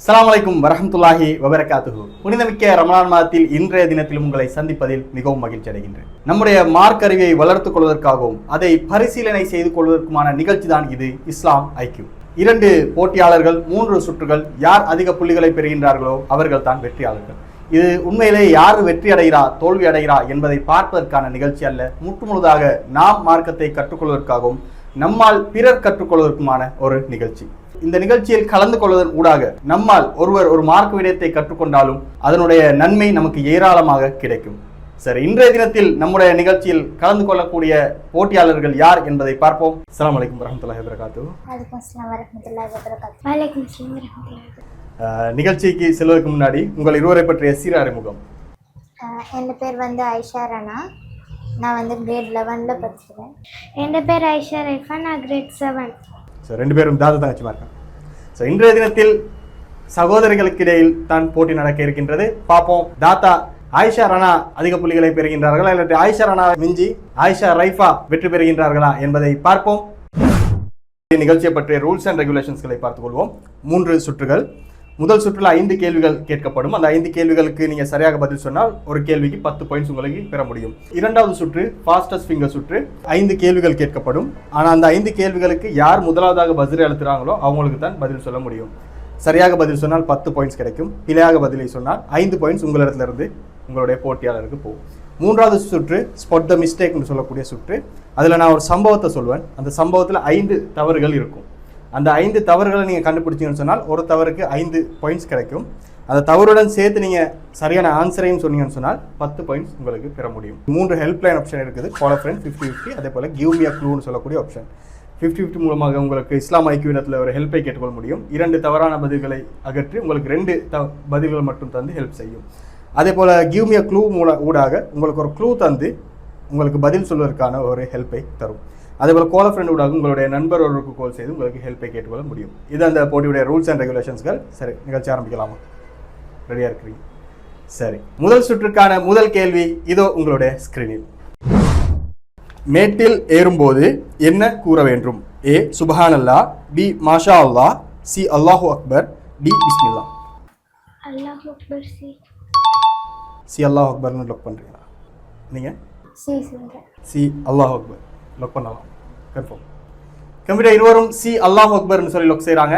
அஸ்ஸலாமு அலைக்கும் வரஹ்மத்துல்லாஹி வபரகாத்துஹு. புனிதமிக்க ரமலான் மாதத்தில் இன்றைய தினத்தில் உங்களை சந்திப்பதில் மிகவும் மகிழ்ச்சி அடைகின்றேன். நம்முடைய மார்க் அறிவை வளர்த்துக் கொள்வதற்காகவும் அதை பரிசீலனை செய்து கொள்வதற்குமான நிகழ்ச்சி தான் இது இஸ்லாம் ஐக்யூ. 2 போட்டியாளர்கள் 3 சுற்றுகள், யார் அதிக புள்ளிகளை பெறுகின்றார்களோ அவர்கள் தான் வெற்றியாளர்கள். இது உண்மையிலே யார் வெற்றி அடைகிறா தோல்வி அடைகிறா என்பதை பார்ப்பதற்கான நிகழ்ச்சி அல்ல, முற்றுமுழுதாக நாம் மார்க்கத்தை கற்றுக்கொள்வதற்காகவும் நம்மால் பிறர் கற்றுக்கொள்வதற்குமான ஒரு நிகழ்ச்சி. இந்த நிகழ்ச்சியில் கலந்து கொள்வதன் ஊடாக நம்மால் ஒருவர் ஒரு மார்க்க விடயத்தை கற்றுக்கொண்டாலும் அதனுடைய நன்மை நமக்கு ஏராளமாக கிடைக்கும். சரி, இன்றைய தினத்தில் நம்முடைய நிகழ்ச்சியில் கலந்து கொள்ளக்கூடிய போட்டியாளர்கள் யார் என்பதை பார்ப்போம். அஸ்ஸலாமு அலைக்கும் வரஹ்மத்துல்லாஹி வபரகாத்துஹு. வலைக்கும் அஸ்ஸலாம் வரஹ்மத்துல்லாஹி வபரகாத்துஹு. வலைக்கும் அஸ்ஸலாம் வரஹ்மத்துல்லாஹி. நிகழ்ச்சிக்கு செல்வதற்கு முன்னாடி உங்கள் இருவரை பற்றிய சிறு அறிமுகம். என் பேர் ஐஷா ரானா. நான் கிரேட் 11ல படிக்கிறேன். என் பேர் ஐஷா ரைஃபா. நான் கிரேட் 7. ஸோ 2 பேரும் தாத்தா தங்கச்சிமா இருக்காங்க. ஸோ இன்றைய தினத்தில் சகோதரிகளுக்கு இடையில் தான் போட்டி நடக்க இருக்கின்றது. பார்ப்போம், தாத்தா ஆயிஷா ரானா அதிக புள்ளிகளை பெறுகின்றார்களா இல்லாட்டி ஆயிஷா ரானா மிஞ்சி ஆயிஷா ரைஃபா வெற்றி பெறுகின்றார்களா என்பதை பார்ப்போம். நிகழ்ச்சியை பற்றிய ரூல்ஸ் அண்ட் ரெகுலேஷன்ஸ்களை பார்த்துக் கொள்வோம். 3 சுற்றுகள். முதல் சுற்றுல 5 கேள்விகள் கேட்கப்படும். அந்த 5 கேள்விகளுக்கு நீங்க சரியாக பதில் சொன்னால் ஒரு கேள்விக்கு 10 பாயிண்ட்ஸ் உங்களுக்கு பெற முடியும். இரண்டாவது சுற்று ஃபாஸ்டஸ்ட் ஃபிங்கர் சுற்று. 5 கேள்விகள் கேட்கப்படும். ஆனால் அந்த 5 கேள்விகளுக்கு யார் முதலாவதாக பதில் அளிக்கிறாங்களோ அவங்களுக்கு தான் பதில் சொல்ல முடியும். சரியாக பதில் சொன்னால் 10 பாயிண்ட்ஸ் கிடைக்கும். பிழையாக பதிலை சொன்னால் 5 பாயிண்ட்ஸ் உங்களிடத்திலிருந்து உங்களுடைய போட்டியாளருக்கு போகும். மூன்றாவது சுற்று ஸ்பாட் த மிஸ்டேக்னு சொல்லக்கூடிய சுற்று. அதில் நான் ஒரு சம்பவத்தை சொல்வேன். அந்த சம்பவத்தில் 5 தவறுகள் இருக்கும். அந்த 5 தவறுகளை நீங்கள் கண்டுபிடிச்சிங்கன்னு சொன்னால் ஒரு தவறுக்கு 5 பாயிண்ட்ஸ் கிடைக்கும். அந்த தவறுடன் சேர்த்து நீங்கள் சரியான ஆன்சரையும் சொன்னீங்கன்னு சொன்னால் 10 பாயிண்ட்ஸ் உங்களுக்கு பெற முடியும். 3 ஹெல்ப்லைன் ஆப்ஷன் இருக்குது. கால் அ ஃப்ரெண்ட் 50-50, அதே போல் கிவ் மீ அ க்ளூன்னு சொல்லக்கூடிய ஆப்ஷன். 50-50 மூலமாக உங்களுக்கு இஸ்லாம் ஐக்யூ இடத்துல ஒரு ஹெல்ப்பை கேட்டுக்கொள்ள முடியும். 2 தவறான பதில்களை அகற்றி உங்களுக்கு 2 பதில்கள் மட்டும் தந்து ஹெல்ப் செய்யும். அதே போல் கிவ் மீ அ க்ளூ ஊடாக உங்களுக்கு ஒரு க்ளூ தந்து உங்களுக்கு பதில் சொல்வதற்கான ஒரு ஹெல்ப்பை தரும். அதேபோல் கால் அ ஃப்ரெண்ட் ஊடாக உங்களுடைய நண்பர் ஒருவருக்கு கால் செய்து உங்களுக்கு ஹெல்ப்பை கேட்டுக்கொள்ள முடியும். இது அந்த போட்டியுடைய ரூல்ஸ் அண்ட் ரெகுலேஷன்ஸ்கள். சரி, நிகழ்ச்சி ஆரம்பிக்கலாமா? ரெடியாக இருக்கிறீங்க? சரி, முதல் சுற்றுக்கான முதல் கேள்வி இதோ உங்களுடைய ஸ்கிரீனில். மேட்டில் ஏறும்போது என்ன கூற வேண்டும்? ஏ சுப்ஹானல்லாஹ், பி மாஷா அல்லாஹ், சி அல்லாஹு அக்பர், டி பிஸ்மில்லா. அல்லாஹு அக்பர். சி அல்லாஹு அக்பர்னு லொக் பண்ணுறீங்களா நீங்கள்? சி அல்லாஹு அக்பர் லொக் பண்ணலாம். கன்ஃபார்ம். கம்ப்யூட்டர் இருவரும் சி அல்லாஹு அக்பர்னு சொல்லி லொக் செய்கிறாங்க.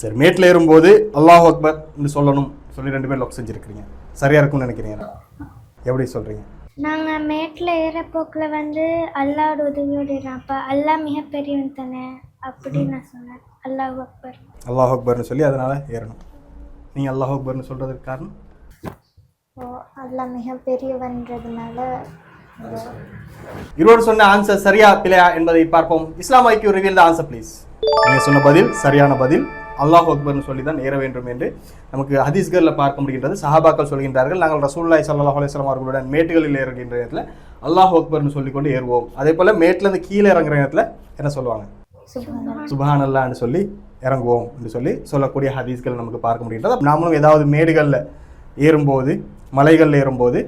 சரி, மேட்டில் ஏறும்போது அல்லாஹு அக்பர்னு சொல்லணும் சொல்லி 2 பேர் லொக் செஞ்சுருக்கிறீங்க. சரியாக இருக்கும்னு நினைக்கிறீங்க? எப்படி சொல்கிறீங்க? நாங்கள் மேட்டில் ஏற போக்கில் அல்லாவோட உதவியோடு அப்போ அல்லாஹ் மிகப்பெரியவன் தானே அப்படி நான் சொன்னேன். அல்லாஹு அக்பர். அல்லாஹு அக்பர்னு சொல்லி அதனால் ஏறணும். நீங்கள் அல்லாஹு அக்பர்னு சொல்கிறதுக்கு காரணம்? அல்லாஹ் மிகப்பெரியவன்றதுனால. இருவர் சொன்ன ஆன்சர் சரியா பிழையா என்பதை பார்ப்போம். Islam IQ reveal the answer please. நீங்கள் சொன்ன பதில் சரியான பதில். அல்லாஹு அக்பர்னு சொல்லி தான் ஏற வேண்டும் என்று நமக்கு ஹதீஸ்களில் பார்க்க முடிகின்றது. சஹாபாக்கள் சொல்கின்றார்கள், நாங்கள் ரசூலுல்லாஹி ஸல்லல்லாஹு அலைஹி வஸல்லம் அவர்களுடன் மேட்டுகளில் ஏறுகின்ற இடத்துல அல்லாஹு அக்பர்னு சொல்லிக்கொண்டு ஏறுவோம். அதே போல் மேட்டிலேருந்து கீழே இறங்குற இடத்துல என்ன சொல்லுவாங்க? சுப்ஹானல்லாஹ்னு சொல்லி இறங்குவோம் என்று சொல்லக்கூடிய ஹதீஸ்கள் நமக்கு பார்க்க முடிகின்றது. நாமளும் ஏதாவது மேடுகளில் ஏறும்போது, மலைகளில் ஏறும்போது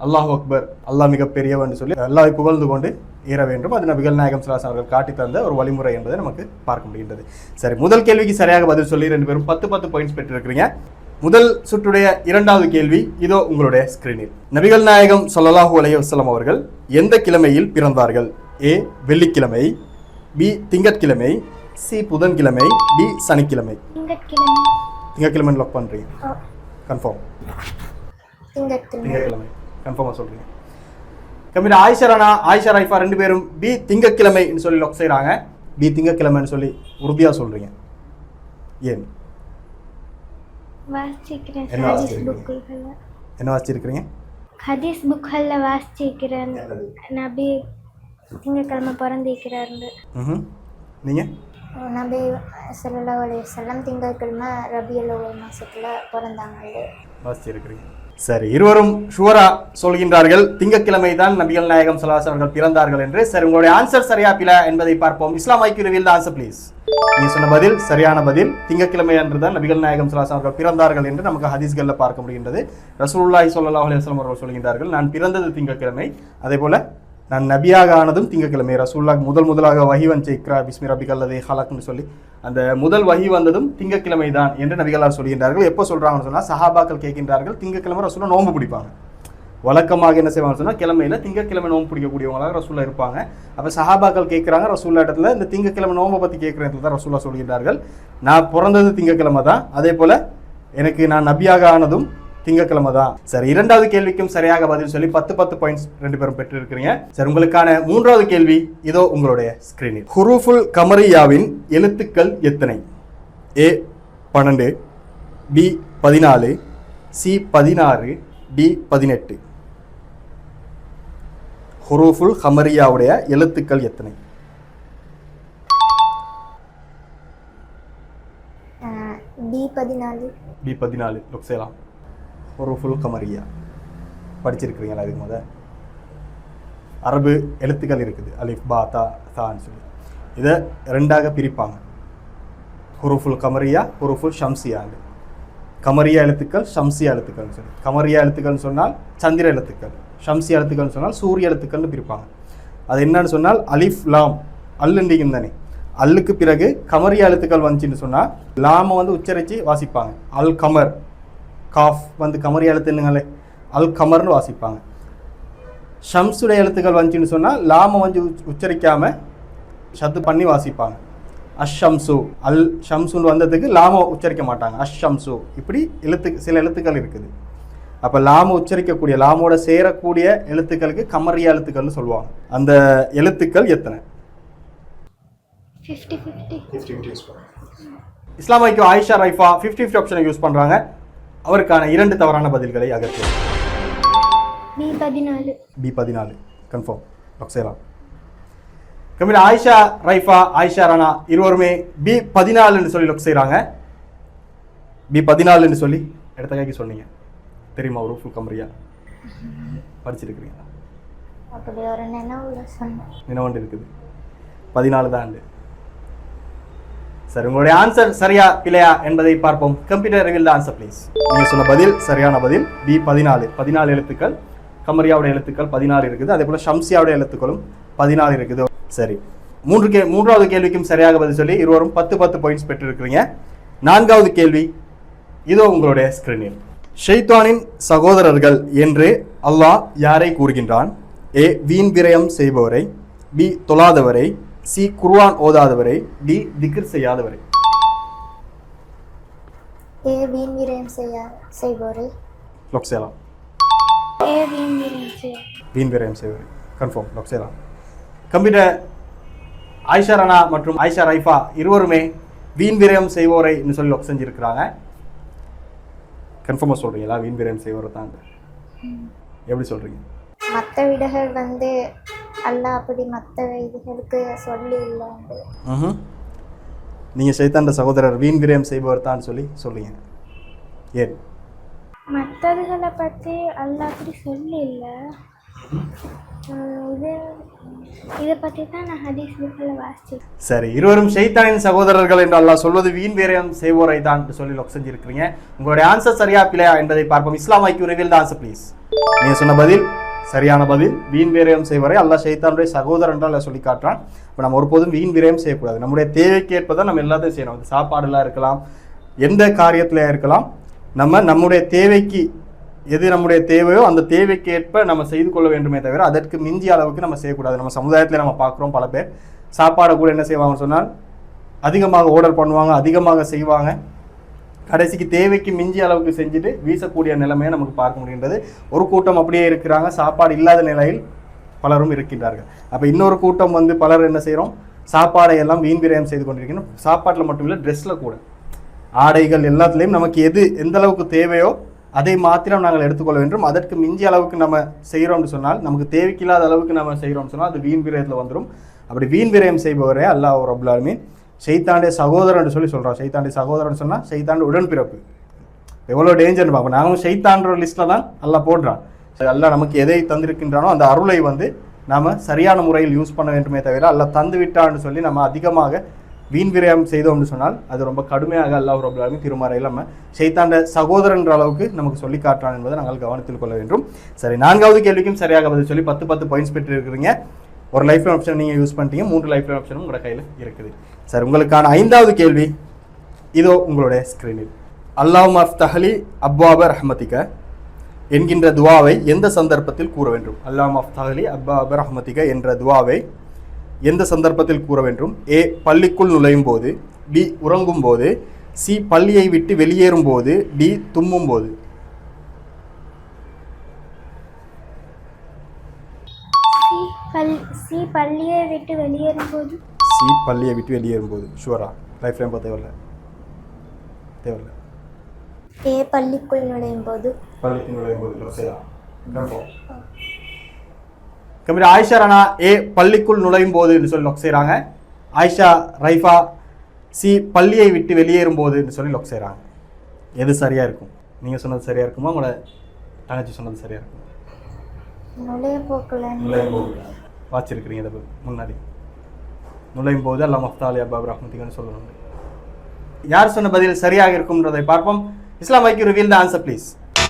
அல்லாஹு அக்பர், அல்லாஹ் மிகப்பெரியவன் சொல்லி அல்லாஹ்வை புகழ்ந்து கொண்டு ஏற வேண்டும். அது நபிகள் நாயகம் ஸல்லல்லாஹு அலைஹி வஸல்லம் அவர்கள் காட்டி தந்த ஒரு வழிமுறை என்பதை நமக்கு பார்க்க முடிகின்றது. சரி, முதல் கேள்விக்கு சரியாக பதில் சொல்லி 2 பேரும் 10 பாயிண்ட்ஸ் பெற்றிருக்கிறீங்க. முதல் சுற்றுடைய இரண்டாவது கேள்வி இதோ உங்களுடைய ஸ்கிரீனில். நபிகள் நாயகம் ஸல்லல்லாஹு அலைஹி வஸல்லம் அவர்கள் எந்த கிழமையில் பிறந்தார்கள்? ஏ வெள்ளிக்கிழமை, பி திங்கட்கிழமை, சி புதன்கிழமை, டி சனிக்கிழமை. திங்கட்கிழமை லாக் பண்ணுறீங்க? கன்ஃபார்ம். திங்கட்கிழமை கன்ஃபார்மாக சொல்கிறீங்க. கம்ப்யூட்டர் ஆயிஷா ரானா, ஆயிஷா ரைஃபா 2 பேரும் பி திங்கட்கிழமைன்னு சொல்லி லாக் செய்கிறாங்க. பி திங்கட்கிழமைன்னு சொல்லி உறுதியாக சொல்கிறீங்க. ஏன்? என்ன வாசிச்சிருக்கிறீங்க? ஹதீஸ் புக்களில் வாசிச்சிருக்கிறேன். நபி திங்கட்கிழமை பிறந்திருக்கிறாரு. நீங்கள்? நபி ஸல்லல்லாஹு அலைஹி வஸல்லம் திங்கட்கிழமை ரபியுல் அவ்வல் மாசத்துல பிறந்தாங்க. வாசிச்சிருக்கிறீங்க. சரி, இருவரும் ஷுவரா சொல்கின்றார்கள் திங்கட்கிழமை தான் நபிகள் நாயகம் ஸல்லல்லாஹு அலைஹி வஸல்லம் அவர்கள் பிறந்தார்கள் என்று. சரி, உங்களுடைய ஆன்சர் சரியா பிழை என்பதை பார்ப்போம். Islam IQ reveal the answer please. நீ சொன்ன பதில் சரியான பதில். திங்கட்கிழமை அன்று தான் நபிகள் நாயகம் ஸல்லல்லாஹு அலைஹி வஸல்லம் அவர்கள் பிறந்தார்கள் என்று நமக்கு ஹதீஸ்களில் பார்க்க முடிகின்றது. ரசூலுல்லாஹி ஸல்லல்லாஹு அலைஹி வஸல்லம் அவர்கள் சொல்கின்றார்கள், நான் பிறந்தது திங்கட்கிழமை, அதே போல நான் நபியாக ஆனதும் திங்கக்கிழமை. ரசூலுல்லாஹ் முதலாக வஹி வந்து இக்ரா பிஸ்மி ரப்பிக்கல் லதீ ஹலக்னு சொல்லி அந்த முதல் வஹி வந்ததும் திங்கக்கிழமை தான் என்று நபிகளார் சொல்கின்றார்கள். எப்போ சொல்றாங்கன்னு சொன்னால் சஹாபாக்கள் கேட்கின்றார்கள், திங்கக்கிழமை ரசூலுல்லாஹ் நோன்பு பிடிப்பாங்க. வழக்கமாக என்ன செய்வாங்க சொன்னால் கிழமையில் திங்கக்கிழமை நோன்பு பிடிக்கக்கூடியவங்களாக ரசூலுல்லாஹ் இருப்பாங்க. அப்போ சஹாபாக்கள் கேட்குறாங்க ரசூலுல்லாஹ் இடத்துல, இந்த திங்கக்கிழமை நோன்பை பற்றி கேட்குறதுல தான் ரசூலுல்லாஹ் சொல்கின்றார்கள், நான் பிறந்தது திங்கக்கிழமை தான், அதே போல் எனக்கு நான் நபியாக ஆனதும் திங்கக்கிழமை தான். சரி, இரண்டாவது கேள்விக்கும் சரியாக பதில் சொல்லி 10 பாயிண்ட்ஸ் 2 பேரும் பெற்று இருக்கிறீங்க. சரி, உங்களுக்கான மூன்றாவது கேள்வி இதோ உங்களுடைய ஸ்கிரீனில். ஹுரூஃபுல் கமரியாவின் எழுத்துக்கள் எத்தனை? A 12, B 14, C 16, D 18. ஹுரூஃபுல் கமரியாவுடைய எழுத்துக்கள் எத்தனை? B 14 லுக் செய்யலாம். ஹுரூஃபுல் கமரியா படிச்சிருக்கிறீங்களா? இதுக்கு முத அரபு எழுத்துக்கள் இருக்குது, அலிஃப் பா தா தான்னு சொல்லி. இதை ரெண்டாக பிரிப்பாங்க, ஹுரூஃபுல் கமரியா, ஹுரூஃபுல் ஷம்சியாண்டு. கமரியா எழுத்துக்கள், ஷம்சியா எழுத்துக்கள்னு சொல்லி. கமரியா எழுத்துக்கள்னு சொன்னால் சந்திர எழுத்துக்கள், ஷம்சியா எழுத்துக்கள்னு சொன்னால் சூரிய எழுத்துக்கள்னு பிரிப்பாங்க. அது என்னன்னு சொன்னால் அலிஃப் லாம் அல்லுண்டியும் தானே, அல்லுக்கு பிறகு கமரியா எழுத்துக்கள் வந்துச்சுன்னு சொன்னால் லாமை வந்து உச்சரித்து வாசிப்பாங்க. அல் கமர், காஃப் வந்து கமரியா எழுத்துங்களே, அல் கமர்னு வாசிப்பாங்க. ஷம்சுடைய எழுத்துக்கள் வந்துச்சுன்னு சொன்னால் லாமை வந்து உச்சரிக்காமல் ஷத்து பண்ணி வாசிப்பாங்க. அஷம்சு, அல் ஷம்சுன்னு வந்ததுக்கு லாமை உச்சரிக்க மாட்டாங்க, அஷம்சு. இப்படி சில எழுத்துக்கள் இருக்குது. அப்போ லாமை உச்சரிக்கக்கூடிய, லாமோட சேரக்கூடிய எழுத்துக்களுக்கு கமரியா எழுத்துக்கள்னு சொல்லுவாங்க. அந்த எழுத்துக்கள் எத்தனை? 50-50. இஸ்லாம் ஐக்கியம் ஆயிஷா ரைஃபா 50-50 ஆப்ஷனை யூஸ் பண்ணுறாங்க. அவருக்கான 2 தவறான பதில்களை அகற்றுவோம். B 14 கன்ஃபார்ம் லாக் செய்யலாம். கம்மியில் ஆயிஷா ரைஃபா, ஆயிஷா ரானா இருவருமே B 14 சொல்லி லாக் செய்கிறாங்க. B 14 சொல்லி இடத்த கைக்கு சொன்னீங்க. தெரியுமா ஹுரூஃபுல் கமரியா? படிச்சிருக்கிறீங்களா? அப்படி ஒரு நினைவு இருக்குது. 14 தான். சரி, உங்களுடைய ஆன்சர் சரியா இல்லையா என்பதை பார்ப்போம். Computer reveal the answer please. நீங்கள் சொன்ன பதில் சரியான பதில். B 14 எழுத்துக்கள். கமரியாவுடைய எழுத்துக்கள் 14 இருக்குது. அதே போல் ஷம்சியாவுடைய எழுத்துக்களும் 14 இருக்குது. சரி, மூன்றாவது கேள்விக்கும் சரியாக பதில் சொல்லி இருவரும் 10 பாயிண்ட்ஸ் பெற்றிருக்கிறீங்க. நான்காவது கேள்வி இதோ உங்களுடைய ஸ்கிரீனில். ஷைத்தானின் சகோதரர்கள் என்று அல்லாஹ் யாரை கூறுகின்றான்? A வீண் விரயம் செய்பவரை, B தொழாதவரை, C குர்ஆன் ஓதாதவரை, D திக்ர் செய்யாதவரை. A வீண் விரயம் செய்பவரை. லாக் செய்யலாம். A வீண் விரயம் செய்பவரை கன்ஃபார்ம் லாக் செய்யலாம். கம்ப்யூட்டர் ஆயிஷா ரானா மற்றும் ஆயிஷா ரைஃபா இருவருமே வீண் விரயம் செய்வோரை சொல்லி லாக் செஞ்சிருக்கிறாங்க. கன்ஃபார்மாக சொல்கிறீங்களா? வீண் விரயம் செய்வோரை தான். எப்படி சொல்கிறீங்க? மற்ற விடகள் வந்து அல்லாஹ் அப்படி மற்ற இதுகளுக்கு சொல்லி இல்லை. நீங்கள் சைத்தாண்ட சகோதரர் வீண் விரயம் செய்பவர் தான் சொல்லி சொல்லுங்க. ஏன்? மற்றதுகளை பற்றி அல்லாஹ் அப்படி சொல்லி இல்லை. இதை பற்றி தான் நான் ஹதீஸ் புக்கில் வாசிச்சேன். சரி, இருவரும் ஷைத்தானின் சகோதரர்கள் என்று அல்லாஹ் சொல்வது வீண் விரயம் செய்வோரை தான் சொல்லி லாக் செஞ்சிருக்கிறீங்க. உங்களுடைய ஆன்சர் சரியா பிழையா என்பதை பார்ப்போம். இஸ்லாம் ஐக்கியம் ரிவீல் தி ஆன்சர் ப்ளீஸ். நீங்கள் சொன்ன பதில் சரியான பதில். வீண் விரயம் செய்வரை அல்லாஹ் ஷைத்தானுடைய சகோதரன் என்றால் சொல்லி காட்டுறான். இப்போ நம்ம ஒருபோதும் வீண் விரயம் செய்யக்கூடாது. நம்முடைய தேவைக்கு ஏற்பதான் நம்ம எல்லாத்தையும் செய்யணும். அது சாப்பாடுலாம் இருக்கலாம், எந்த காரியத்தில் இருக்கலாம். நம்முடைய தேவைக்கு எது நம்முடைய தேவையோ அந்த தேவைக்கு ஏற்ப நம்ம செய்து கொள்ள வேண்டுமே தவிர அதற்கு மிஞ்சிய அளவுக்கு நம்ம செய்யக்கூடாது. நம்ம சமுதாயத்தில் நம்ம பார்க்குறோம், பல பேர் சாப்பாடை கூட என்ன செய்வாங்கன்னு சொன்னால் அதிகமாக ஆர்டர் பண்ணுவாங்க, அதிகமாக செய்வாங்க. கடைசிக்கு தேவைக்கு மிஞ்சிய அளவுக்கு செஞ்சுட்டு வீசக்கூடிய நிலைமையை நமக்கு பார்க்க முடிகின்றது. ஒரு கூட்டம் அப்படியே இருக்கிறாங்க, சாப்பாடு இல்லாத நிலையில் பலரும் இருக்கின்றார்கள். அப்போ இன்னொரு கூட்டம் வந்து பலர் என்ன செய்கிறோம், சாப்பாடை எல்லாம் வீண் விரயம் செய்து கொண்டிருக்கணும். சாப்பாட்டில் மட்டும் இல்லை, ட்ரெஸ்ஸில் கூட, ஆடைகள் எல்லாத்துலேயும் நமக்கு எது எந்த அளவுக்கு தேவையோ அதை மாத்திரம் நாங்கள் எடுத்துக்கொள்ள வேண்டும். அதற்கு மிஞ்சிய அளவுக்கு நம்ம செய்கிறோம்னு சொன்னால், நமக்கு தேவைக்கில்லாத அளவுக்கு நம்ம செய்கிறோம்னு சொன்னால் அது வீண் விரயத்தில் வந்துடும். அப்படி வீண் விரயம் செய்பவரே அல்லாஹ் ரப்புல் ஆலமீன் ஷைத்தானுடைய சகோதரன் சொல்லி சொல்கிறோம். ஷைத்தானுடைய சகோதரன் சொன்னால் ஷைத்தானுடைய உடன்பிறப்பு. எவ்வளோ டேஞ்சர்னு பார்ப்போம். நாங்களும் ஷைத்தான்ற லிஸ்ட்டில் தான் அல்லாஹ் போடுறான். அல்லாஹ் நமக்கு எதை தந்திருக்கின்றானோ அந்த அருளை வந்து நாம் சரியான முறையில் யூஸ் பண்ண வேண்டுமே தவிர அல்லாஹ் தந்து விட்டான்னு சொல்லி நம்ம அதிகமாக வீண் விரயம் செய்தோம்னு சொன்னால் அது ரொம்ப கடுமையாக அல்லாஹ் ரப்பல் ஆலமீன் திருமறையில் நம்ம ஷைத்தாண்ட சகோதரன்ற அளவுக்கு நமக்கு சொல்லி காட்டுறான் என்பதை நாங்கள் கவனத்தில் கொள்ள வேண்டும். சரி, 4வது கேள்விக்கும் சரியாக பதில் சொல்லி 10 பாயிண்ட்ஸ் பெற்று இருக்கிறீங்க. ஒரு லைஃப் லைன் ஆப்ஷன் நீங்கள் யூஸ் பண்ணிட்டீங்க, 3 லைஃப் லைன் ஆப்ஷனும் உங்களோட கையில் இருக்குது. சரி, உங்களுக்கான 5வது கேள்வி இதோ உங்களுடைய ஸ்கிரீனில். அல்லாஹும்ம அஃப்தஹ்லி அப்வாப ரஹ்மதிக என்கின்ற துவாவை எந்த சந்தர்ப்பத்தில் கூற வேண்டும்? அல்லாஹும்ம அஃப்தஹ்லி அப்வாப ரஹ்மதிக என்ற துவாவை எந்த சந்தர்ப்பத்தில் கூற வேண்டும்? ஏ, பள்ளிக்குள் நுழையும் போது, பி, உறங்கும் போது, சி, பள்ளியை விட்டு வெளியேறும் போது, டி, தும்மும் போது. சி பள்ளியை விட்டு வெளியேறும் போது. சி, பள்ளியை விட்டு வெளியேறும் போது. ஷுவரா? லைஃப் லைன் தேவையில்லை. ஏ, பள்ளிக்குள் நுழையும் போது. பள்ளிக்குள் நுழையும் போது. கம்பீர் ஆயிஷா ரானா ஏ, பள்ளிக்குள் நுழையும் போது என்று சொல்லி லொக் செய்கிறாங்க. ஆயிஷா ரைஃபா சி, பள்ளியை விட்டு வெளியேறும் போது என்று சொல்லி லொக் செய்கிறாங்க. எது சரியாக இருக்கும்? நீங்கள் சொன்னது சரியாக இருக்குமா, உங்களோட தங்கச்சி சொன்னது சரியாக இருக்குமா? நுழையும் போது வாச்சிருக்கிறீங்க. இதை முன்னாடி நுழையும் போது அல்லா மஃப்தாலி அப்பாப் ரஹ்மதிகன்னு சொல்லணும். யார் சொன்ன பதில் சரியாக இருக்கும்ன்றதை பார்ப்போம். இஸ்லாம் வைக்கு ரிவீல் த ஆன்சர் ப்ளீஸ்.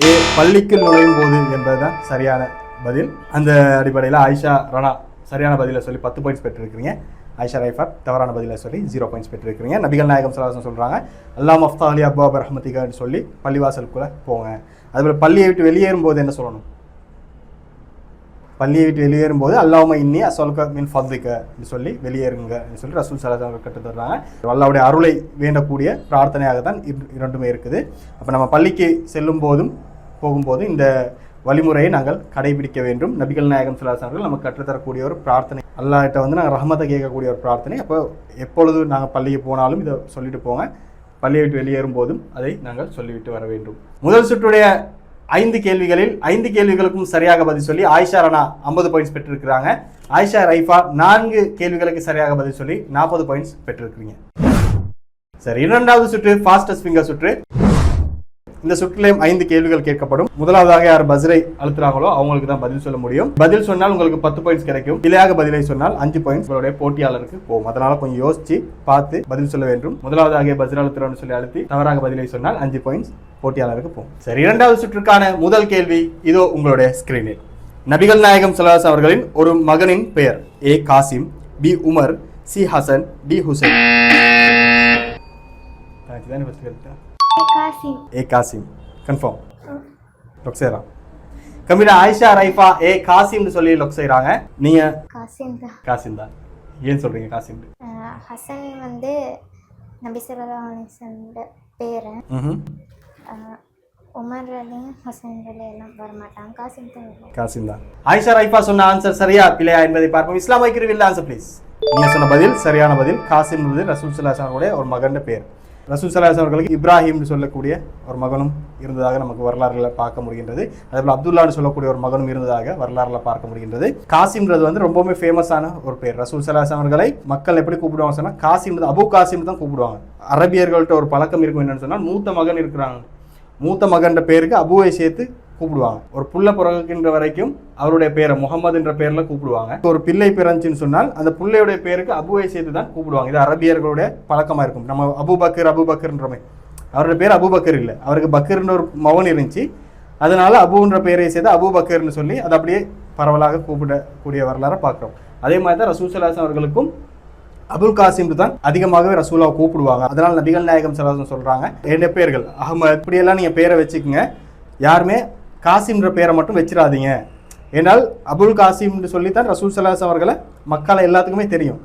ஏ, பள்ளிக்குள் நுழையும் போது என்பதுதான் சரியான பதில். அந்த அடிப்படையில் ஆயிஷா ரானா சரியான பதிலை சொல்லி 10 பாயிண்ட்ஸ் பெற்றிருக்கிறீங்க. ஆயிஷா ரைஃபா தவறான பதிலை சொல்லி 0 பாயிண்ட்ஸ் பெற்றிருக்கிறீங்க. நபிகள் நாயகம் ஸல்லல்லாஹு அலைஹி வஸல்லம் சொல்கிறாங்க, அல்லாஹ் மஃப்தாலி அப்வாப ரஹ்மதிகன்னு சொல்லி பள்ளிவாசலுக்குள்ளே போங்க. அதுபோல் பள்ளியை விட்டு வெளியேறும் போது என்ன சொல்லணும்? பள்ளியை விட்டு வெளியேறும் போது அல்லாஹும்ம இன்னி அஸ்அலுக மின் ஃபத்லிக சொல்லி வெளியேறுங்க சொல்லி ரசூல் ஸல்லல்லாஹு அலைஹி வஸல்லம் கற்றுத் தர்றாங்க. அல்லாஹ்வுடைய அருளை வேண்டக்கூடிய பிரார்த்தனையாக தான் இரண்டுமே இருக்குது. அப்போ நம்ம பள்ளிக்கு செல்லும் போதும் போகும்போதும் இந்த வழிமுறையை நாங்கள் கடைபிடிக்க வேண்டும். நபிகள் நாயகம் ஸல்லல்லாஹு அலைஹி வஸல்லம் நமக்கு கற்றுத்தரக்கூடிய ஒரு பிரார்த்தனை, அல்லாஹ்கிட்ட வந்து நாங்கள் ரஹமத்தை கேட்கக்கூடிய ஒரு பிரார்த்தனை. அப்போ எப்பொழுது நாங்கள் பள்ளிக்கு போனாலும் இதை சொல்லிட்டு போங்க. பள்ளியை விட்டு வெளியேறும் போதும் அதை நாங்கள் சொல்லிவிட்டு வர வேண்டும். முதல் சுற்றுடைய 5 கேள்விகளில் 5 கேள்விகளுக்கும் சரியாக பதில் சொல்லி ஆயிஷா ரானா 50 பாயிண்ட்ஸ் பெற்றிருக்கிறாங்க. ஆயிஷா ரைஃபா 4 கேள்விகளுக்கு சரியாக பதில் சொல்லி 40 பாயிண்ட்ஸ் பெற்றிருக்கிறீங்க. சரி, 2வது சுற்று ஃபாஸ்டஸ்ட் ஃபிங்கர் சுற்று. இந்த சுற்றிலையும் 5 கேள்விகள் கேட்கப்படும். முதலாவதாக யார் பஸ்ரை அழுத்துறாங்களோ அவங்களுக்கு தான் பதில் சொல்ல முடியும். பதில் சொன்னால் உங்களுக்கு 10 பாயிண்ட்ஸ் கிடைக்கும். பிழையாக பதிலை சொன்னால் 5 பாயிண்ட்ஸ் உங்களுடைய போட்டியாளருக்கு போகும். அதனால கொஞ்சம் யோசிச்சு பார்த்து பதில் சொல்ல வேண்டும். முதலாவதாக பஸ்ரை அழுத்துறோம்னு சொல்லி அழுத்தி தவறாக பதிலை சொன்னால் 5 பாயிண்ட்ஸ் போட்டியாளருக்கு போகும். சரி, 2வது சுற்றுக்கான முதல் கேள்வி இதோ உங்களுடைய ஸ்கிரீனில். நபிகள் நாயகம் ஸல்லல்லாஹு அலைஹி அவர்களின் ஒரு மகனின் பெயர்? A, Qasim, B, Umar, C, Hasan, D, Hussain. A, Qasim confirm lock செய்யலாம். கம்பீரா ஆயிஷா ரைஃபா ஏ, காசிம்னு சொல்லி லொக் செய்கிறாங்க. நீங்கள் காசிம் தான். ஏன் சொல்கிறீங்க காசிம்? ஹசன் வந்து நபி ஸல்லல்லாஹு அலைஹி வஸல்லம் பேர். உமர் அலி, ஹசன் அலி எல்லாம் வரமாட்டாங்க. காசிம் தான். ஆயிஷா ரைஃபா சொன்ன ஆன்சர் சரியா பிழையா என்பதை பார்ப்போம். இஸ்லாம் வைக்கு ரிவீல் ஆன்சர் ப்ளீஸ். நீங்கள் சொன்ன பதில் சரியான பதில். காசிம் என்பது ரசூல் ஸல்லல்லாஹு அலைஹி வஸல்லம் ஒரு மகன் பேர். ரசூல் ஸல்லல்லாஹு அலைஹி அவர்களுக்கு இப்ராஹிம்னு சொல்லக்கூடிய ஒரு மகனும் இருந்ததாக நமக்கு வரலாறுகளை பார்க்க முடிகின்றது. அதேபோல் அப்துல்லான்னு சொல்லக்கூடிய ஒரு மகனும் இருந்ததாக வரலாறுல பார்க்க முடிகின்றது. காசிம்ன்றது வந்து ரொம்பவுமே ஃபேமஸான ஒரு பேர். ரசூல் ஸல்லல்லாஹு அலைஹி அவர்களை மக்கள் எப்படி கூப்பிடுவாங்க சொன்னால் காசிம், அபு காசிம் தான் கூப்பிடுவாங்க. அரபியர்கள்ட்ட ஒரு பழக்கம் இருக்கும் என்னன்னு சொன்னால், மூத்த மகன் இருக்கிறாங்க, மூத்த மகன்ற பேருக்கு அபுவை சேர்த்து கூப்பிடுவாங்க. ஒரு புள்ள பிறகுகின்ற வரைக்கும் அவருடைய பேரை முகமது என்ற பேர்ல கூப்பிடுவாங்க. ஒரு பிள்ளை பிறந்துச்சுன்னு சொன்னால் அந்த பிள்ளையுடைய பேருக்கு அபுவை சேர்த்து தான் கூப்பிடுவாங்க. இது அரபியர்களுடைய பழக்கமா இருக்கும். நம்ம அபுபக்கர்ன்றமே, அவருடைய பேர் அபுபக்கர் இல்லை, அவருக்கு பக்கர்ன்ற ஒரு மகன் இருந்துச்சு. அதனால அபுன்ற பேரை சேர்த்து அபுபக்கர்னு சொல்லி அதை அப்படியே பரவலாக கூப்பிடக்கூடிய வரலாறு பார்க்குறோம். அதே மாதிரி தான் ரசூல் ஸல்லல்லாஹு அலைஹி அவர்களுக்கும் அபுல் காசிம் தான் அதிகமாகவே ரசூலாவை கூப்பிடுவாங்க. அதனால நபிகள் நாயகம் ஸல்லல்லாஹு அலைஹி சொல்றாங்க, என்னுடைய பேர்கள் அஹ்மத் இப்படியெல்லாம் நீங்க பேரை வச்சுக்கோங்க, யாருமே காசிம்ன்ற பேரை மட்டும் வச்சிடாதீங்க. ஏன்னால் அபுல் காசிம்னு சொல்லித்தான் ரசூல் ஸல்லல்லாஹு அலைஹி அவர்களை மக்களை எல்லாத்துக்குமே தெரியும்.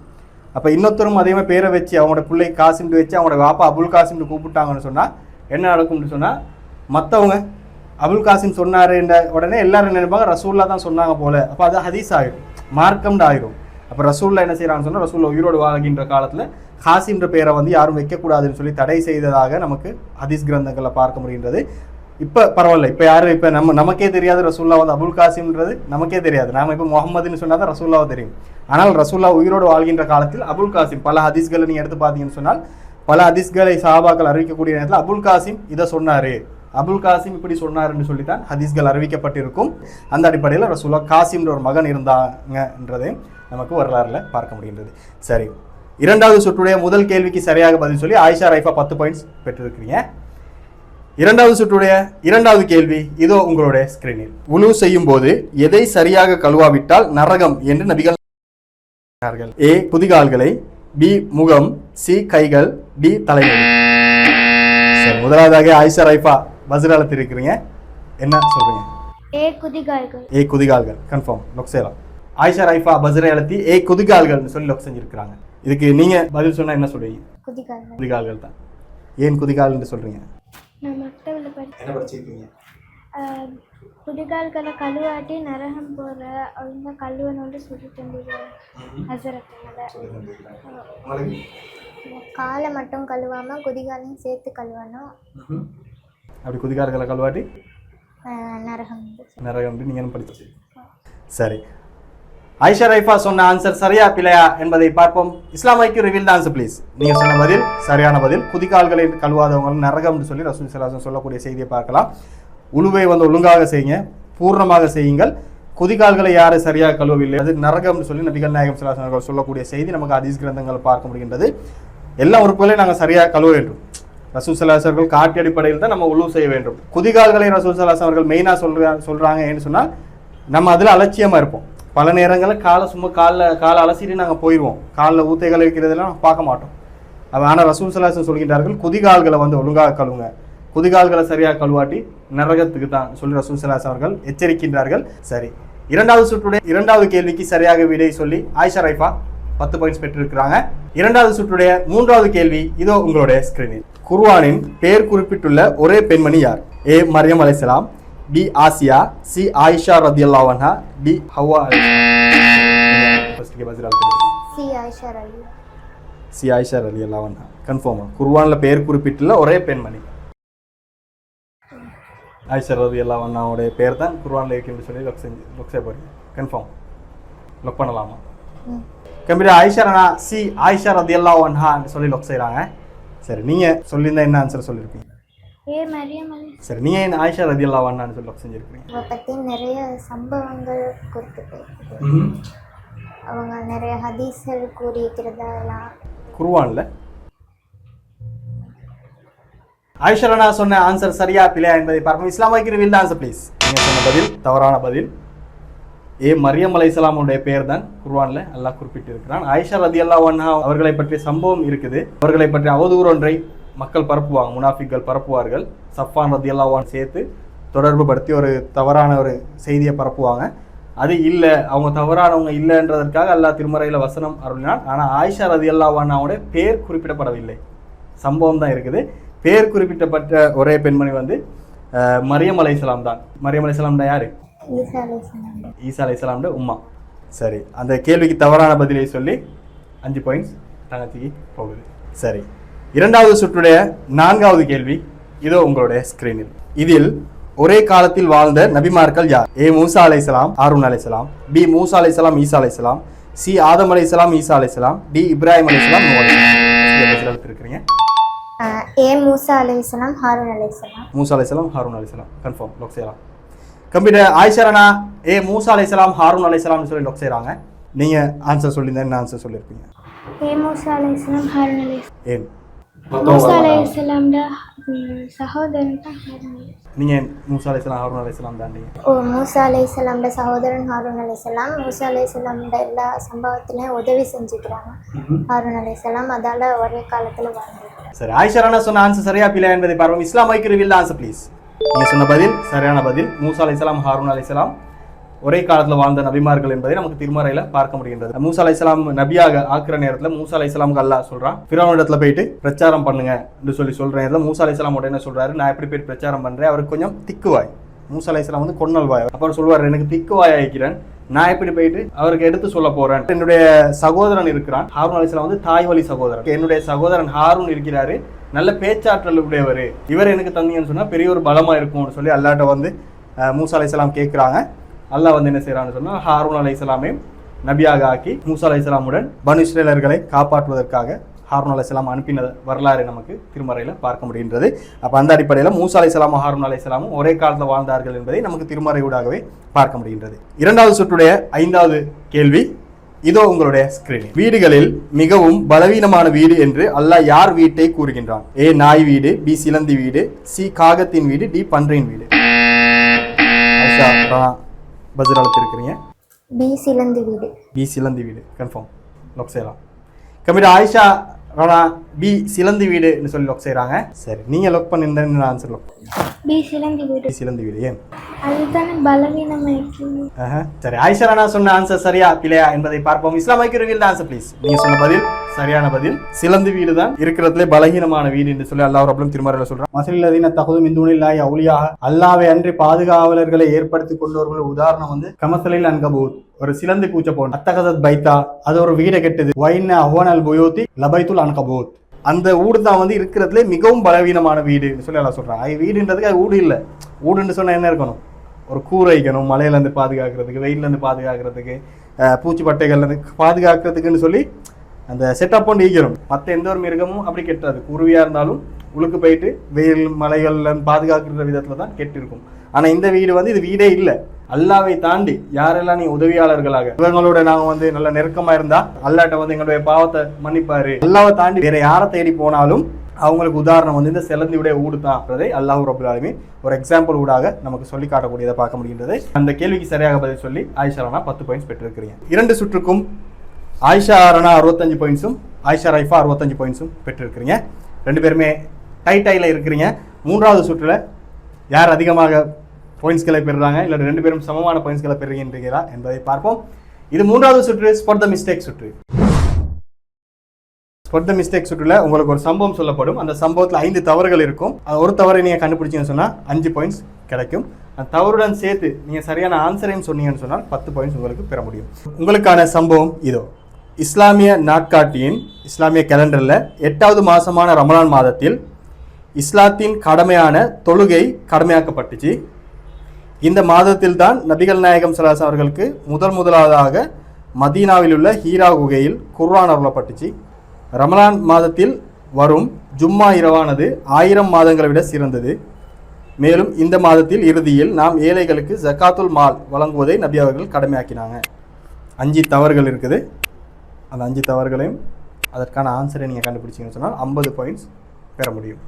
அப்போ இன்னொருத்தரும் அதே மாதிரி பேரை வச்சு அவங்களோட பிள்ளை காசிம்னு வச்சு அவங்களோட வாப்பா அபுல் காசிம்னு கூப்பிட்டாங்கன்னு சொன்னால் என்ன நடக்கும்னு சொன்னால், மற்றவங்க அபுல் காசிம் சொன்னாருன்ற உடனே எல்லாரும் நினைப்பாங்க ரசூல்லா தான் சொன்னாங்க போல. அப்போ அது ஹதீஸ் ஆகிடும், மார்க்கம்னு ஆகிடும். அப்போ ரசூல்லா என்ன செய்யறாங்கன்னு சொன்னால், ரசூல்லா உயிரோடு வாழ்கின்ற காலத்தில் காசிம்ன்ற பேரை வந்து யாரும் வைக்கக்கூடாதுன்னு சொல்லி தடை செய்ததாக நமக்கு ஹதீஸ் கிரந்தங்களில் பார்க்க முடிகின்றது. இப்போ பரவாயில்ல, இப்போ யாரும் இப்போ நமக்கே தெரியாது ரசூல்லா வந்து அபுல் காசிம்ன்றது நமக்கே தெரியாது. நாம இப்போ முகமதுன்னு சொன்னால் தான் ரசூல்லாவை தெரியும். ஆனால் ரசூல்லா உயிரோடு வாழ்கின்ற காலத்தில் அபுல் காசிம் பல ஹதீஸ்களை நீங்கள் எடுத்து பார்த்தீங்கன்னு சொன்னால், பல ஹதீஸ்களை சஹாபாக்கள் அறிவிக்கக்கூடிய நேரத்தில் அபுல் காசிம் இதை சொன்னார், அபுல் காசிம் இப்படி சொன்னாருன்னு சொல்லித்தான் ஹதீஸ்கள் அறிவிக்கப்பட்டிருக்கும். அந்த அடிப்படையில் ரசூல்லா காசிம்ன்ற ஒரு மகன் இருந்தாங்கன்றதையும் நமக்கு வரலாறுல பார்க்க முடிகின்றது. சரி, இரண்டாவது சுற்றுடைய முதல் கேள்விக்கு சரியாக பதில் சொல்லி ஆயிஷா ரைஃபா 10 பாயிண்ட்ஸ் பெற்றிருக்கிறீங்க. இரண்டாவது சுற்றுடைய இரண்டாவது கேள்வி இதோ உங்களுடைய ஸ்கிரீனில். உலு செய்யும் போது எதை சரியாக கழுவாவிட்டால் நரகம் என்று நபிகள் ஏ குதிகால்களை, பி முகம், சி கைகள், டி தலைமுடி. சரி, முதலாவதாக ஆயிஷா ரைஃபா பதில் அளித்திருக்கிறீங்க. என்ன சொல்றீங்க? ஏ குதிகால்கள். ஏ குதிகால்கள் கன்ஃபார்ம் லொக் செய்யலாம். ஆயிஷா ரைஃபா பஸ்ரை அழுத்தி ஏ குதிகால்கள்னு சொல்லி லொக் செஞ்சிருக்கிறாங்க. இதுக்கு நீங்க பதில் சொன்னா என்ன சொல்றீங்க? குதிகால்கள். குதிகால்கள் தான். ஏன் குதிகால்னு சொல்றீங்க? நான் மக்தபில் என்ன படிச்சிருக்கீங்க? குதிகால்களை கழுவாட்டி நரகம் போகிற அவங்க கழுவனோடு சொல்லிட்டு ஹசரத்தினால காலை மட்டும் கழுவாமல் குதிகாலையும் சேர்த்து கழுவணும். அப்படி குதிகால்களை கழுவாட்டி நரகம் நரகம் நீங்கள் படிச்சு. சரி, ஆயிஷா ரைஃபா சொன்ன ஆன்சர் சரியா பிழையா என்பதை பார்ப்போம். இஸ்லாமிக்கு ரிவீல் த ஆன்சர் ப்ளீஸ். நீங்க சொன்ன பதில் சரியான பதில். குதிகால்களை கழுவாதவங்க நரகம்னு சொல்லி ரசூல் ஸல்லல்லாஹு அலைஹி வஸல்லம் சொல்லக்கூடிய செய்தியை பார்க்கலாம். உழுவை ஒழுங்காக செய்யுங்க, பூர்ணமாக செய்யுங்கள். குதிகால்களை யாரு சரியாக கழுவவில்லை அது நரகம்னு சொல்லி நபிகள் நாயகம் ஸல்லல்லாஹு அலைஹி வஸல்லம் சொல்லக்கூடிய செய்தி நமக்கு ஹதீஸ் கிரந்தங்களை பார்க்க முடிகின்றது. எல்லா உறுப்புகளையும் நாங்கள் சரியாக கழுவ வேண்டும். ரசூல் ஸல்லல்லாஹு அலைஹி வஸல்லம் காட்டி அடிப்படையில் தான் நம்ம உழு செய்ய வேண்டும். குதிகால்களை ரசூல் ஸல்லல்லாஹு அலைஹி வஸல்லம் அவர்கள் மெயினாக சொல்றாங்க ஏன்னு சொன்னால் நம்ம அதில் அலட்சியமா இருப்போம். பல நேரங்களில் காலை அலசிட்டு நாங்கள் போயிடுவோம். காலில் ஊத்தைகள் இருக்கிறதெல்லாம் பார்க்க மாட்டோம். ஆனால் ரசூல் ஸல்லல்லாஹு அலைஹி வஸல்லம் சொல்கின்றார்கள் குதிகால்களை ஒழுங்காக கழுவுங்க, குதிகால்களை சரியாக கழுவாட்டி நரகத்துக்கு தான் சொல்லி ரசூல் ஸல்லல்லாஹு அலைஹி வஸல்லம் அவர்கள் எச்சரிக்கின்றார்கள். சரி, இரண்டாவது சுற்றுடைய இரண்டாவது கேள்விக்கு சரியாக விடை சொல்லி ஆயிஷா ரைஃபா 10 பாயிண்ட்ஸ் பெற்றிருக்கிறாங்க. இரண்டாவது சுற்றுடைய மூன்றாவது கேள்வி இதோ உங்களுடைய ஸ்கிரீனில். குர்ஆனின் பெயர் குறிப்பிட்டுள்ள ஒரே பெண்மணி யார்? ஏ மரியம் அலைஹிஸ்ஸலாம், பி ஆசியா, சி ஆயிஷா ரதியல்லாஹு அன்ஹா, டி ஹவ்வா சி ஆயிஷா ரலியல்லாஹு அன்ஹா. கன்ஃபார்மா குர்ஆன்ல பெயர் குறிப்பிட்டுள்ள ஒரே பெண்மணி ஆயிஷா ரலியல்லாஹு அன்ஹாவுடைய பெயர் தான் குர்ஆன்ல இருக்குன்னு சொல்லி லொக் செய்ய போறீங்க. கன்ஃபார்ம் லொக் பண்ணலாமா? கம்ப்யூட்டர் ஆயிஷா ரனா சி ஆயிஷா ரலியல்லாஹு அன்ஹான்னு சொல்லி லொக் செய்றாங்க. சரி, நீங்க சொல்லியிருந்தா என்ன ஆன்சர் சொல்லியிருப்பீங்க? ஏ மரியம். சரி, நீங்க ஏன் ஆயிஷா ரலியல்லாஹு அன்ஹான்னு சொல்லி லொக் செஞ்சிருக்கீங்க? அவ பத்தி நிறைய சம்பவங்கள் கொடுத்துட்டு அவங்க நிறைய ஹதீஸ்கள் கூறியிருக்கிறதெல்லாம் குர்ஆன்ல. ஆயிஷா ரனா சொன்ன ஆன்சர் சரியா பிழையா என்பதை பார்ப்போம். இஸ்லாமிக்கு ரிவீல் த ஆன்சர் ப்ளீஸ். நீங்க சொன்ன பதில் தவறான பதில். ஏ மரியம் அலைஹிஸ்ஸலாமுடைய பெயர் தான் குர்ஆன்ல அல்லாஹ் குறிப்பிட்டிருக்கிறான். ஆயிஷா ரலியல்லாஹு அன்ஹா அவர்களை பற்றிய சம்பவம் இருக்குது. அவர்களை பற்றிய அவதூறு ஒன்றை மக்கள் பரப்புவாங்க, முனாஃபிக்கள் பரப்புவார்கள். சஃப்வான் ரலியல்லாஹு அன்ஹு சேர்த்து தொடர்பு படுத்தி ஒரு தவறான ஒரு செய்தியை பரப்புவாங்க. அது இல்லை, அவங்க தவறானவங்க இல்லைன்றதற்காக அல்லாஹ் திருமறையில் வசனம் அருளினான். ஆனால் ஆயிஷா ரலியல்லாஹு அன்ஹாவுடைய பெயர் குறிப்பிடப்படவில்லை. சம்பவம் தான் இருக்குது. பெயர் குறிப்பிட்டப்பட்ட ஒரே பெண்மணி மரியம் அலைஹிஸ்ஸலாம் தான். மரியம் அலைஹிஸ்ஸலாம் தான் யாரு? ஈசா அலைஹிஸ்ஸலாம் உம்மா. சரி, அந்த கேள்விக்கு தவறான பதிலை சொல்லி 5 பாயிண்ட்ஸ் தங்கச்சிக்கு போகுது. சரி, இரண்டாவது சுற்றுடைய நான்காவது கேள்வி இதோ உங்களுடைய ஸ்கிரீனில். இதில் ஒரே காலத்தில் வாழ்ந்த நபிமார்கள் யார்? ஏ மூசா அலைஹிஸ்ஸலாம், ஹாரூன் அலைஹிஸ்ஸலாம், பி மூசா அலைஹிஸ்ஸலாம், ஈசா அலைஹிஸ்ஸலாம், சி ஆதம் அலைஹிஸ்ஸலாம், ஈசா அலைஹிஸ்ஸலாம், டி இப்ராஹிம் அலைஹிஸ்ஸலாம், நூஹ் அலைஹிஸ்ஸலாம். எடுத்துருக்கீங்க. ஏ மூசா அலைஹிஸ்ஸலாம், ஹாரூன் அலைஹிஸ்ஸலாம். மூசா அலைஹிஸ்ஸலாம், ஹாரூன் அலைஹிஸ்ஸலாம். கன்ஃபார்ம் லொக் செய்யலாம். கம்ப்யூட்டர் ஆயிஷா ரனா ஏ மூசா அலைஹிஸ்ஸலாம், ஹாரூன் அலைஹிஸ்ஸலாம்னு சொல்லி லொக் செய்றாங்க. நீங்க ஆன்சர் சொல்லியிருந்தா என்ன ஆன்சர் சொல்லியிருப்பீங்க? ஏ மூசா அலைஹிஸ்ஸலாம், ஹாரூன் அலைஹிஸ்ஸலாம். ஏன் மூசா அலைஹிஸ்ஸலாம்ட சகோதரன் தான் ஹாரூன். நீங்க மூசா அலைஹிஸ்ஸலாம், ஹாரூன் அலைஹிஸ்ஸலாம் தாண்டி மூசா அலைஹிஸ்ஸலாம்ட சகோதரன் ஹாரூன் அலைஹிஸ்ஸலாம். மூசா அலைஹிஸ்ஸலாம்ட எல்லா சம்பவத்திலையும் உதவி செஞ்சுக்கிறாங்க ஹாரூன் அலைஹிஸ்ஸலாம். அதால ஒரே காலத்துல வாழ்ந்துருக்காங்க. சரி, ஆயிஷா ரனா சொன்ன ஆன்சர் சரியா பிழையா என்பதை பார்ப்போம். இஸ்லாமிக்கு ரிவீல் த ஆன்சர் ப்ளீஸ். நீங்க சொன்ன பதில் சரியான பதில். மூசா அலைஹிஸ்ஸலாம், ஹாரூன் அலைஹிஸ்ஸலாம் ஒரே காலத்தில் வாழ்ந்த நபிமார்கள் என்பதை நமக்கு திருமறையில பார்க்க முடிகின்றது. மூசா அலைஹிஸ்ஸலாம் நபியாக ஆக்குற நேரத்தில் மூசா அலைஹிஸ்ஸலாமுக்கு அல்லாஹ் சொல்றான், ஃபிரௌன் இடத்துல போயிட்டு பிரச்சாரம் பண்ணுங்க என்று சொல்ற நேரத்தில் மூசா அலைஹிஸ்ஸலாம் உடனே சொல்றாரு, நான் எப்படி போயிட்டு பிரச்சாரம் பண்றேன்? அவருக்கு கொஞ்சம் திக்குவாய். மூசா அலைஹிஸ்ஸலாம் கொன்னல் வாய். அப்புறம் சொல்லுவார், எனக்கு திக்குவாய் ஆகிக்கிறேன், நான் எப்படி போயிட்டு அவருக்கு எடுத்து சொல்ல போறேன்? என்னுடைய சகோதரன் இருக்கிறான், ஹாரூன் அலைஹிஸ்ஸலாம் தாய் வழி சகோதரன். என்னுடைய சகோதரன் ஹாரூன் இருக்கிறாரு, நல்ல பேச்சாற்றல் உடையவர், இவர் எனக்கு தந்தீங்கன்னு சொன்னா பெரிய ஒரு பலமா இருக்கும்னு சொல்லி அல்லாட்ட மூசா அலைஹிஸ்ஸலாம் கேட்கிறாங்க. அல்லாஹ் என்ன செய்யறான்னு சொன்னா ஹாரூன் அலைஹிஸ்ஸலாமை நபியாக ஆக்கி மூசா அலைஹிஸ்ஸலாமுடன் பனு இஸ்ரேலர்களை காப்பாற்றுவதற்காக ஹாரூன் அலைஹிஸ்ஸலாம் அனுப்பின வரலாறு நமக்கு திருமறையில பார்க்க முடிகின்றது. அப்ப அந்த அடிப்படையில் மூசா அலைஹிஸ்ஸலாமும் ஹாரூன் அலைஹிஸ்ஸலாமும் ஒரே காலத்தில் வாழ்ந்தார்கள் என்பதை நமக்கு திருமறையூடாகவே பார்க்க முடிகின்றது. இரண்டாவது சுற்றுடைய 5வது கேள்வி இதோ உங்களுடைய ஸ்கிரீன். வீடுகளில் மிகவும் பலவீனமான வீடு என்று அல்லாஹ் யார் வீட்டை கூறுகின்றான்? ஏ நாய் வீடு, பி சிலந்தி வீடு, சி காகத்தின் வீடு, டி பன்றியின் வீடு. ஆயிஷா பதில் அளித்திருக்கிறீங்க. பி சிலந்தி வீடு. பி சிலந்தி வீடு கன்ஃபார்ம் லாக் செய்யலாம். கம்மிட்ட ஆயிஷா ராணா பி சிலந்தி வீடுன்னு சொல்லி லாக் செய்கிறாங்க. சரி, நீங்கள் லாக் பண்ணியிருந்தேன் ஆன்சர் லாக். பி சிலந்தி வீடு. பி சிலந்தி வீடு. ஏன்? அதுதானே பலவீனமாயிருக்கு. சரி, ஆயிஷா ராணா சொன்ன ஆன்சர் சரியா பிழையா என்பதை பார்ப்போம். Islamic reveal answer please. நீங்க சொன்ன பதில் சரியான பதில். சிலந்தி வீடு தான் இருக்கிறதுலே பலகீனமான வீடு என்று சொல்லி அல்லாஹ் ரப்பல் திருமறையில சொல்றான். மஸலல்லதீன தகுது மின் தூனில்லாஹி அவுலியாக, அல்லாஹ்வை அன்றி பாதுகாவலர்களை ஏற்படுத்தி கொண்டவர்கள் உதாரணம் வந்து கமஸலில் அன்கபூத், ஒரு சிலந்தி பூச்சை போன்ற. அத்தகதத் பைத்தா, அது ஒரு வீடை கெட்டது. வைன்ன அஹ்வனல் புயூதி லபைத்துல் அன்கபூத், அந்த ஊடு தான் வந்து இருக்கிறதுலே மிகவும் பலவீனமான வீடுன்னு சொல்லி எல்லாம் சொல்றாங்க. அது வீடுன்றதுக்கு அது ஊடு இல்லை. ஊடுன்னு சொன்னா என்ன இருக்கணும்? ஒரு கூரை வைக்கணும், மழையிலேருந்து பாதுகாக்கிறதுக்கு, வெயிலேருந்து பாதுகாக்கிறதுக்கு, பூச்சி பட்டைகள்லேருந்து பாதுகாக்கிறதுக்குன்னு சொல்லி அந்த செட்டப் பண்ணி ஈக்கணும். மற்ற எந்த ஒரு மிருகமும் அப்படி கெட்டாது. குருவியாக இருந்தாலும் உழுக்கு போயிட்டு வெயில் மலைகள்லேருந்து பாதுகாக்கிற விதத்தில் தான் கெட்டிருக்கும். ஆனால் இந்த வீடு வந்து இது வீடே இல்லை. அல்லாவை தாண்டி யாரெல்லாம் நீ உதவியாளர்களாக இவங்களோட நாங்கள் வந்து நல்ல நெருக்கமாக இருந்தால் அல்லாட்ட வந்து எங்களுடைய பாவத்தை மன்னிப்பாரு. அல்லாவை தாண்டி வேற யாரை தேடி போனாலும் அவங்களுக்கு உதாரணம் வந்து இந்த சிலந்தியுடைய ஊடு தான். அல்லாஹ் ரப்பல் ஆலமீன் ஒரு எக்ஸாம்பிள் ஊடாக நமக்கு சொல்லி காட்டக்கூடியதை பார்க்க முடிகின்றது. அந்த கேள்விக்கு சரியாக பதில் சொல்லி ஆயிஷா ராணா 10 பாயிண்ட்ஸ் பெற்றிருக்கிறீங்க. 2 சுற்றுக்கும் ஆயிஷா ராணா 65 பாயிண்ட்ஸும் ஆயிஷா ரைஃபா 65 பாயிண்ட்ஸும் பெற்றிருக்கிறீங்க. 2 பேருமே டைல இருக்கிறீங்க. 3வது சுற்றுல யார் அதிகமாக பாயிண்ட்ஸ்களை பெறுறாங்க, இல்லை 2 பேரும் சமமான பாயிண்ட்ஸ்களை பெறுகின்றீர்களா என்பதை பார்ப்போம். இது 3வது சுற்று, ஸ்பாட் த மிஸ்டேக் சுற்று. ஸ்பாட் த மிஸ்டேக் சுற்றுல உங்களுக்கு ஒரு சம்பவம் சொல்லப்படும். அந்த சம்பவத்தில் 5 தவறுகள் இருக்கும். ஒரு தவறை நீங்கள் கண்டுபிடிச்சிங்கன்னு சொன்னால் 5 பாயிண்ட்ஸ் கிடைக்கும். அந்த தவறுடன் சேர்த்து நீங்கள் சரியான ஆன்சரையும் சொன்னீங்கன்னு சொன்னால் 10 பாயிண்ட்ஸ் உங்களுக்கு பெற முடியும். உங்களுக்கான சம்பவம் இதோ. இஸ்லாமிய நாட்காட்டியின் இஸ்லாமிய கேலண்டரில் 8வது மாதமான ரமலான் மாதத்தில் இஸ்லாத்தின் கடமையான தொழுகை கடமையாக்கப்பட்டுச்சு. இந்த மாதத்தில் தான் நபிகள் நாயகம் ஸல்லல்லாஹு அலைஹி அவர்களுக்கு முதலாவதாக மதீனாவில் உள்ள ஹீரா குகையில் குர்ஆன் அருளப்பட்டுச்சு. ரமலான் மாதத்தில் வரும் ஜும்மா இரவானது 1000 மாதங்களை விட சிறந்தது. மேலும் இந்த மாதத்தில் இறுதியில் நாம் ஏழைகளுக்கு ஜக்காத்துல் மால் வழங்குவதை நபி அவர்கள் கடமையாக்கினாங்க. 5 தவறுகள் இருக்குது. அந்த 5 தவறுகளையும் அதற்கான ஆன்சரை நீங்கள் கண்டுபிடிச்சிங்கன்னு சொன்னால் 50 பாயிண்ட்ஸ் பெற முடியும்.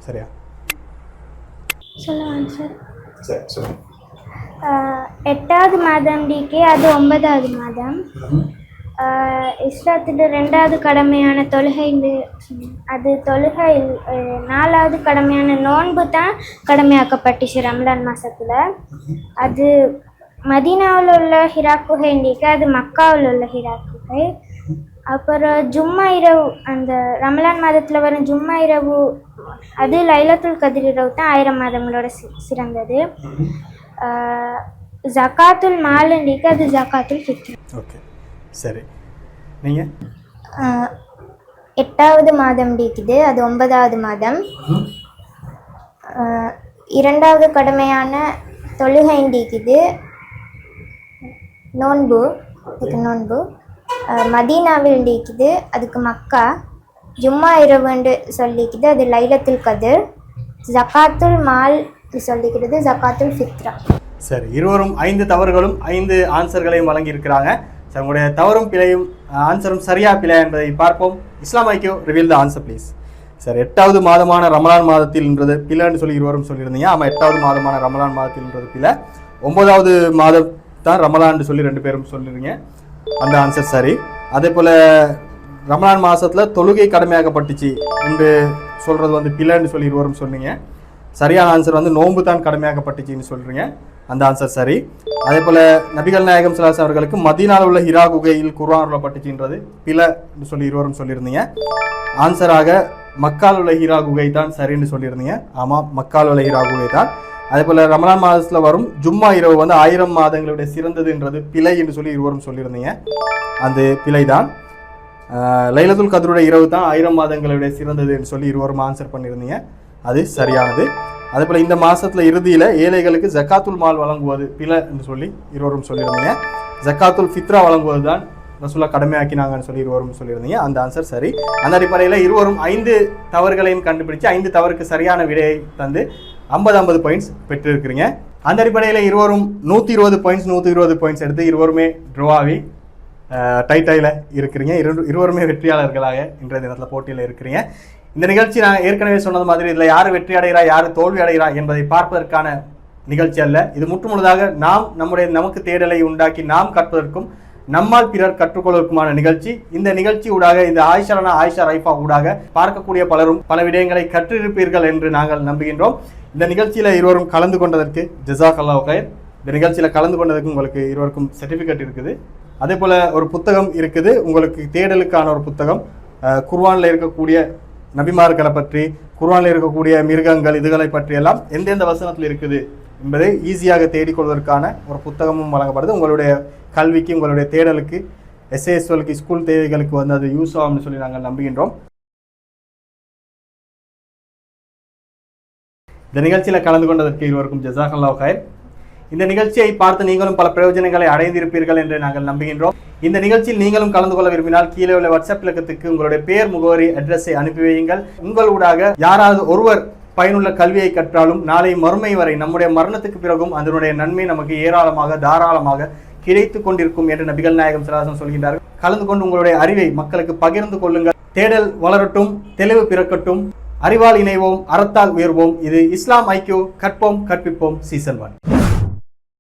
சரியா? சொல்லுவாங்க சார். சரி, சொல்லுங்க. 8வது மாதம் டிகே, அது 9வது மாதம். இஸ்லாத்தில் 2வது கடமையான தொழுகை, அது தொழுகை 4வது கடமையான நோன்பு தான் கடமையாக்கப்பட்டுச்சு ரமலான் மாதத்தில். அது மதீனாவில் உள்ள ஹிரா குகை இண்டிக்கு, அது மக்காவில் உள்ள ஹிரா குகை. அப்புறம் ஜும்மா இரவு, அந்த ரமலான் மாதத்தில் வரும் ஜும்மா இரவு, அது லைலத்துல் கத்ர் இரவு தான் 1000 மாதங்களோட சிறந்தது. ஜக்காத்துல் மாலுண்டிக்கு, அது ஜக்காத்துல் ஃபித்ர். ஓகே, சரி. நீங்கள் 8வது மாதம் டிக்குது, அது 9வது மாதம். 2வது கடமையான தொழுகை டிக்குது, நோன்பு. மதீனாவில் டிக்குது, அதுக்கு மக்கா. ஜும்மா இரவுண்டு சொல்லிக்குது, அது லைலத்துல் கத்ர். ஜக்காத்துல் மால் சொல்லிக்கிறது ஜக்காத்துல் ஃபித்ரா. சரி, இருவரும் 5 தவறுகளும் 5 ஆன்சர்களையும் வழங்கியிருக்கிறாங்க. சரி, உங்களுடைய தவறும் பிழையும் ஆன்சரும் சரியா பிழையா என்பதை பார்ப்போம். இஸ்லாமிக்கு ரிவீல் த ஆன்சர் ப்ளீஸ். சரி, 8வது மாதமான ரமலான் மாதத்தில்ன்றது பிழைன்னு சொல்லி இருவரும் சொல்லியிருந்தீங்க. ஆமாம், 8வது மாதமான ரமலான் மாதத்தில்ன்றது பிழை. 9வது மாதம் தான் ரமலான்னு சொல்லி 2 பேரும் சொல்லிருங்க. அந்த ஆன்சர் சரி. அதே போல் ரமலான் மாதத்தில் தொழுகை கடமையாக்கப்பட்டுச்சு என்று சொல்கிறது வந்து பிழைன்னு சொல்லி இருவரும் சொன்னீங்க. சரியான ஆன்சர் வந்து நோன்பு தான் கடமையாக்கப்பட்டுச்சின்னு சொல்கிறீங்க. அந்த ஆன்சர் சரி. அதே போல் நபிகள் நாயகம் ஸல்லல்லாஹு அலைஹி அவர்களுக்கு மதீனாவில் உள்ள ஹிரா குகையில் குர்ஆன் அருளப்பட்டுச்சுன்றது பிழைன்னு சொல்லி இருவரும் சொல்லியிருந்தீங்க. ஆன்சராக மக்கால் உள்ள ஹிரா குகை தான் சரின்னு சொல்லியிருந்தீங்க. ஆமாம், மக்கால் உள்ள ஹிரா குகை தான். அதே போல் ரமலான் மாதத்தில் வரும் ஜும்மா இரவு வந்து 1000 மாதங்களுடைய சிறந்ததுன்றது பிழை என்று சொல்லி இருவரும் சொல்லியிருந்தீங்க. அந்த பிழை தான். லைலத்துல் கத்ருடைய இரவு தான் 1000 மாதங்களுடைய சிறந்தது என்று சொல்லி இருவரும் ஆன்சர் பண்ணியிருந்தீங்க. அது சரியானது. அதே போல் இந்த மாதத்தில் இறுதியில் ஏழைகளுக்கு ஜக்காத்துல் மால் வழங்குவது பிழை என்று சொல்லி இருவரும் சொல்லியிருந்தீங்க. ஜக்காத்துல் ஃபித்ரா வழங்குவது தான் ரசூலா கடமையாக்கினாங்கன்னு சொல்லி இருவரும் சொல்லியிருந்தீங்க. அந்த ஆன்சர் சரி. அந்த அடிப்படையில் இருவரும் 5 தவறுகளையும் கண்டுபிடிச்சு 5 தவறுக்கு சரியான விடையை தந்து 50 பாயிண்ட்ஸ் பெற்றிருக்கிறீங்க. அந்த அடிப்படையில் இருவரும் 120 பாயிண்ட்ஸ் எடுத்து இருவருமே ட்ரோவாகி டைட்டாயில் இருக்கிறீங்க. இருவருமே வெற்றியாளர்களாக இன்றைய தினத்தில் போட்டியில் இருக்கிறீங்க. இந்த நிகழ்ச்சி நான் ஏற்கனவே சொன்னது மாதிரி இதில் யார் வெற்றி அடைகிறா யார் தோல்வி அடைகிறா என்பதை பார்ப்பதற்கான நிகழ்ச்சி அல்ல. இது முற்றுமுழுதாக நமக்கு தேடலை உண்டாக்கி நாம் கற்பதற்கும் நம்மால் பிறர் கற்றுக்கொள்வதற்குமான நிகழ்ச்சி. இந்த நிகழ்ச்சி ஊடாக இந்த ஆயிஷா ரைஃபா ஊடாக பார்க்கக்கூடிய பலரும் பல விடயங்களை கற்றிருப்பீர்கள் என்று நாங்கள் நம்புகின்றோம். இந்த நிகழ்ச்சியில் இருவரும் கலந்து கொண்டதற்கு ஜஸாக்கல்லாஹு கைர். இந்த நிகழ்ச்சியில் கலந்து கொண்டதற்கு உங்களுக்கு இருவருக்கும் சர்டிஃபிகேட் இருக்குது. அதே போல் ஒரு புத்தகம் இருக்குது உங்களுக்கு தேடலுக்கான ஒரு புத்தகம். குர்ஆனில் இருக்கக்கூடிய நபிமார்களை பற்றி, குர்ஆனில் இருக்கக்கூடிய மிருகங்கள் இதுகளை பற்றியெல்லாம் எந்தெந்த வசனத்தில் இருக்குது என்பதை ஈஸியாக தேடிக்கொள்வதற்கான ஒரு புத்தகமும் வழங்கப்படுது. உங்களுடைய கல்விக்கு, உங்களுடைய தேடலுக்கு, எஸ்ஏஎஸ்எலுக்கு, ஸ்கூல் தேவைகளுக்கு வந்து அது யூஸ் ஆகும்னு சொல்லி நாங்கள் நம்புகின்றோம். இந்த நிகழ்ச்சியில் கலந்து கொண்டதற்கு இருவருக்கும் ஜஸாக்கல்லாஹு கைர். இந்த நிகழ்ச்சியை பார்த்து நீங்களும் பல பிரயோஜனங்களை அடைந்திருப்பீர்கள் என்று நாங்கள் நம்புகின்றோம். இந்த நிகழ்ச்சியில் நீங்களும் கலந்து கொள்ள விரும்பினால் கீழே உள்ள வாட்ஸ்அப் இலக்கத்துக்கு உங்களுடைய பேர், முகவரி, அட்ரஸை அனுப்பி வையுங்கள். உங்களூடாக யாராவது ஒருவர் பயனுள்ள கல்வியை கற்றாலும் நாளை மறுமை வரை நம்முடைய மரணத்துக்கு பிறகும் அதனுடைய நன்மை நமக்கு ஏராளமாக தாராளமாக கிடைத்து கொண்டிருக்கும் என்று நபிகள் நாயகம் ஸல்லல்லாஹு அலைஹி வஸல்லம் சொல்கின்றார்கள். கலந்து கொண்டு உங்களுடைய அறிவை மக்களுக்கு பகிர்ந்து கொள்ளுங்கள். தேடல் வளரட்டும், தெளிவு பிறக்கட்டும், அறிவால் இணைவோம், அறத்தால் உயர்வோம். இது இஸ்லாம் ஐக்யூ, கற்போம் கற்பிப்போம் சீசன் 1.